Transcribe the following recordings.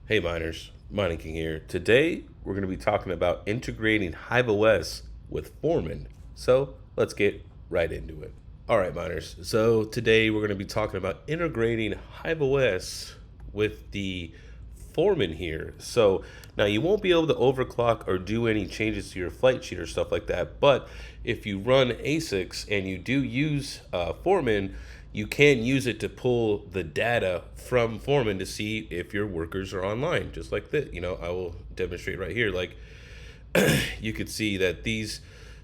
Hey miners, Mining King here. Today we're going to be talking about integrating Hive OS with Foreman. So let's get right into it. All right, miners. So today we're going to be talking about integrating Hive OS with the Foreman here. So now you won't be able to overclock or do any changes to your flight sheet or stuff like that. But if you run ASICs and you do use Foreman, you can use it to pull the data from Foreman to see if your workers are online, just like that. I will demonstrate right here. Like you could see that these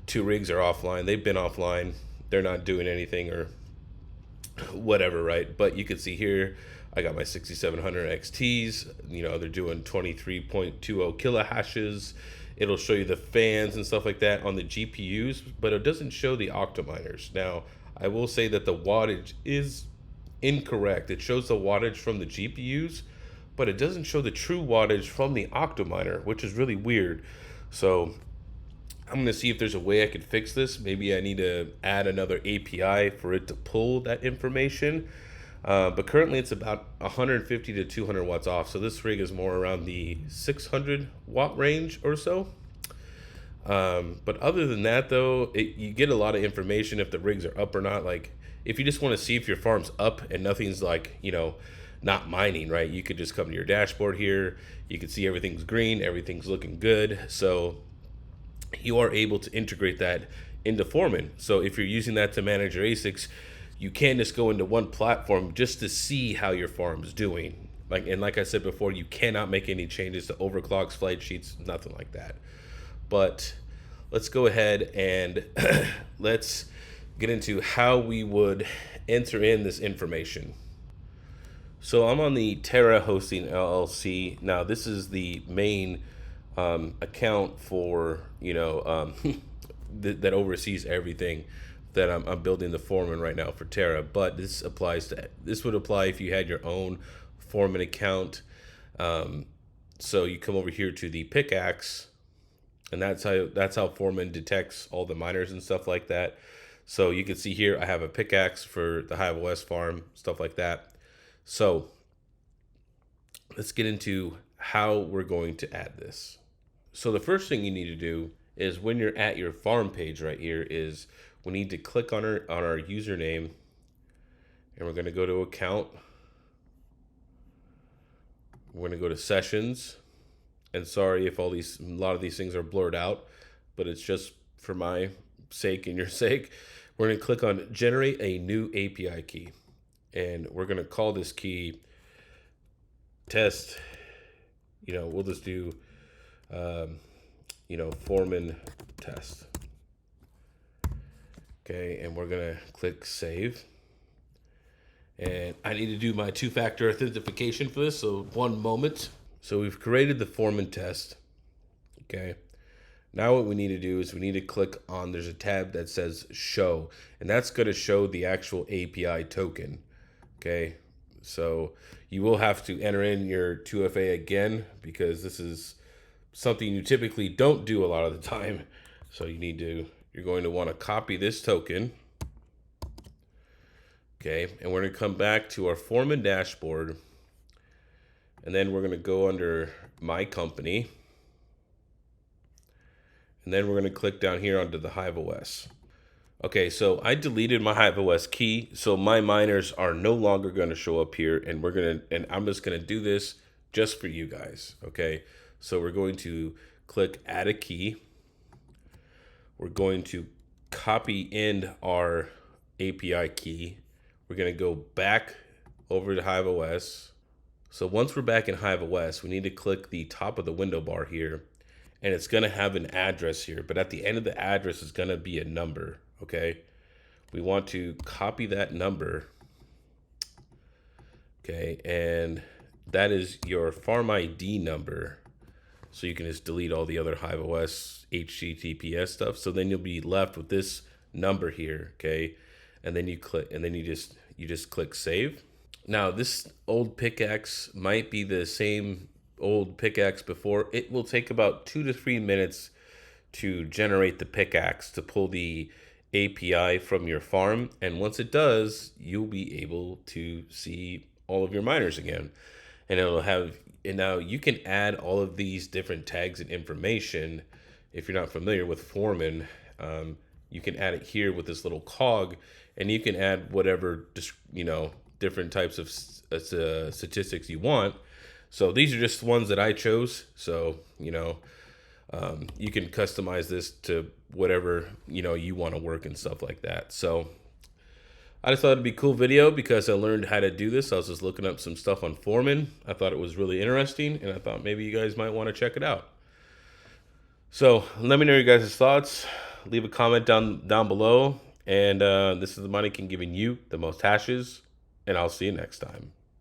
two rigs are offline. They've been offline. They're not doing anything or whatever, right? But you can see here, I got my 6700 XTs. They're doing 23.20 kilohashes. It'll show you the fans and stuff like that on the GPUs, but it doesn't show the octominers. Now, I will say that the wattage is incorrect. It shows the wattage from the GPUs, but it doesn't show the true wattage from the octominer, which is really weird. So I'm going to see if there's a way I could fix this. Maybe I need to add another API for it to pull that information. But currently it's about 150 to 200 watts off. So this rig is more around the 600 watt range or so. But other than that, though, you get a lot of information if the rigs are up or not. Like if you just want to see if your farm's up and nothing's like, not mining, right? You could just come to your dashboard here. You can see everything's green, everything's looking good. So you are able to integrate that into Foreman. So if you're using that to manage your ASICs, you can just go into one platform just to see how your farm's doing. Like I said before, you cannot make any changes to overclocks, flight sheets, nothing like that. But let's go ahead and let's get into how we would enter in this information. So I'm on the Terra Hosting LLC. Now this is the main account for that oversees everything that I'm building the Foreman right now for Terra. But this would apply if you had your own Foreman account. So you come over here to the pickaxe, and that's how Foreman detects all the miners and stuff like that. So you can see here I have a pickaxe for the Hive OS farm, stuff like that. So let's get into how we're going to add this. So the first thing you need to do is when you're at your farm page right here is we need to click on our username, and we're going to go to account. We're going to go to sessions, and sorry if a lot of these things are blurred out, but it's just for my sake and your sake. We're going to click on generate a new API key, and we're going to call this key test. We'll just do Foreman test. Okay, and we're gonna click save. And I need to do my two-factor authentication for this, so one moment. So we've created the Foreman test. Okay, now what we need to do is we need to click on, there's a tab that says show, and that's gonna show the actual API token. Okay, so you will have to enter in your 2FA again because this is something you typically don't do a lot of the time. So you're going to want to copy this token. Okay, and we're going to come back to our Foreman dashboard, and then we're going to go under my company, and then we're going to click down here onto the Hive OS. Okay, so I deleted my Hive OS key, so my miners are no longer going to show up here, and I'm just going to do this just for you guys. Okay, so we're going to click add a key. We're going to copy in our API key. We're going to go back over to Hive OS. So once we're back in Hive OS, we need to click the top of the window bar here, and it's going to have an address here, but at the end of the address is going to be a number. Okay, we want to copy that number. Okay, and that is your farm ID number. So you can just delete all the other Hive OS HTTPS stuff. So then you'll be left with this number here, okay? And then you click, and then you just click save. Now this old pickaxe might be the same old pickaxe before. It will take about 2 to 3 minutes to generate the pickaxe to pull the API from your farm. And once it does, you'll be able to see all of your miners again. And it'll have And now you can add all of these different tags and information. If you're not familiar with Foreman, you can add it here with this little cog, and you can add whatever, different types of statistics you want. So these are just ones that I chose. So, you can customize this to whatever, you want to work and stuff like that. So I just thought it'd be a cool video because I learned how to do this. I was just looking up some stuff on Foreman. I thought it was really interesting, and I thought maybe you guys might want to check it out. So let me know your guys' thoughts. Leave a comment down below. And this is the Money King giving you the most hashes, and I'll see you next time.